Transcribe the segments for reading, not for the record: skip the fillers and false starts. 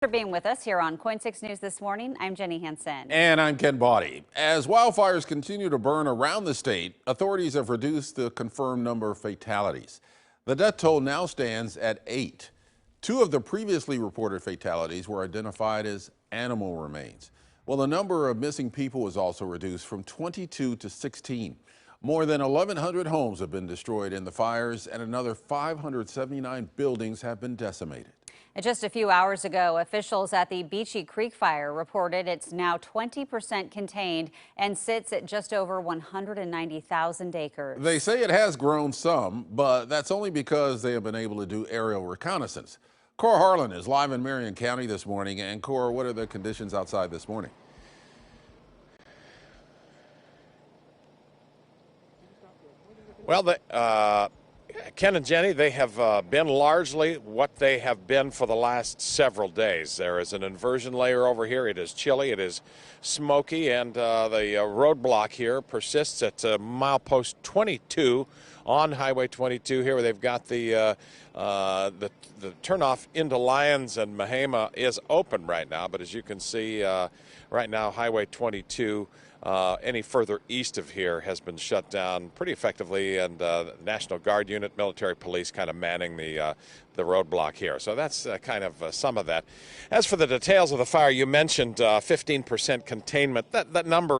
For being with us here on Coin 6 News this morning. I'm Jenny Hansen. And I'm Ken Body. As wildfires continue to burn around the state, authorities have reduced the confirmed number of fatalities. The death toll now stands at 8. 2 of the previously reported fatalities were identified as animal remains. Well, the number of missing people was also reduced from 22 to 16. More than 1,100 homes have been destroyed in the fires, and another 579 buildings have been decimated. And just a few hours ago, officials at the Beachie Creek fire reported it's now 20% contained and sits at just over 190,000 acres. They say it has grown some, but that's only because they have been able to do aerial reconnaissance. Cora Harlan is live in Marion County this morning. And Cora, what are the conditions outside this morning? Well, Ken and Jenny, they have been largely what they have been for the last several days. There is an inversion layer over here. It is chilly, it is smoky, and the roadblock here persists at milepost 22 on Highway 22 here, where they've got the turnoff into Lyons and Mahama is open right now. But as you can see, right now, Highway 22, any further east of here has been shut down pretty effectively, and the National Guard unit, military police kind of manning the roadblock here. So that's kind of some of that. As for the details of the fire, you mentioned 15% containment. That number.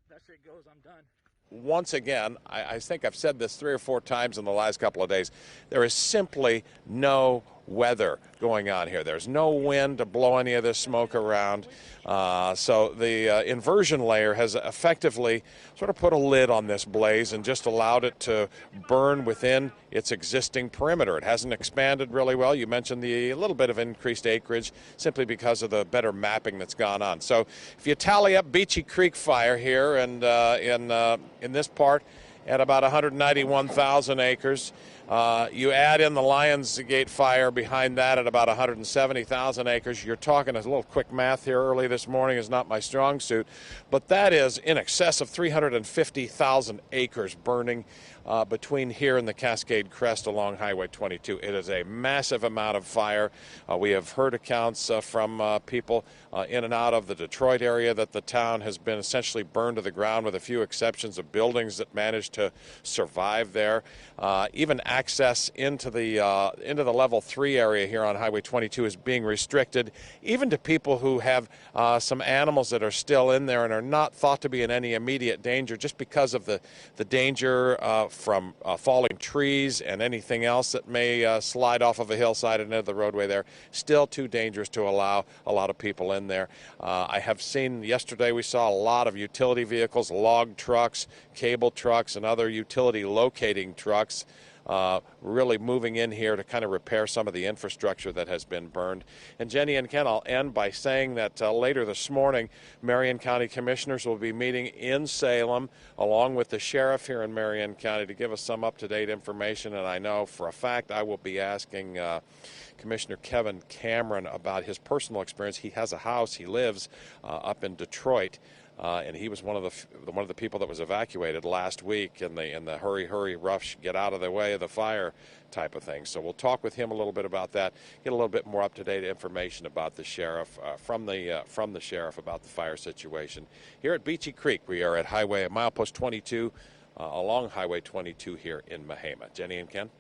That's it goes, I'm done. Once again, I think I've said this 3 or 4 times in the last couple of days, there is simply no weather going on here. There's no wind to blow any of this smoke around. So the inversion layer has effectively sort of put a lid on this blaze and just allowed it to burn within its existing perimeter. It hasn't expanded really well. You mentioned the little bit of increased acreage simply because of the better mapping that's gone on. So if you tally up Beachie Creek fire here and in this part at about 191,000 acres. You add in the Lionsgate fire behind that at about 170,000 acres. You're talking, a little quick math here early this morning is not my strong suit, but that is in excess of 350,000 acres burning between here and the Cascade Crest along Highway 22. It is a massive amount of fire. We have heard accounts from people in and out of the Detroit area that the town has been essentially burned to the ground, with a few exceptions of buildings that managed to survive there. Even access into the level 3 area here on Highway 22 is being restricted, even to people who have some animals that are still in there and are not thought to be in any immediate danger, just because of the danger from falling trees and anything else that may slide off of a hillside and into the roadway there. Still too dangerous to allow a lot of people in there. I have seen, yesterday we saw a lot of utility vehicles, log trucks, cable trucks, and other utility locating trucks really moving in here to kind of repair some of the infrastructure that has been burned. And Jenny and Ken, I'll end by saying that later this morning, Marion County Commissioners will be meeting in Salem along with the sheriff here in Marion County to give us some up-to-date information. And I know for a fact I will be asking Commissioner Kevin Cameron about his personal experience. He has a house, he lives up in Detroit. And he was one of the people that was evacuated last week in the hurry, rush, get out of the way of the fire type of thing. So we'll talk with him a little bit about that, get a little bit more up-to-date information about the sheriff, from the sheriff about the fire situation. Here at Beachie Creek, we are at milepost 22 along Highway 22 here in Mahama. Jenny and Ken?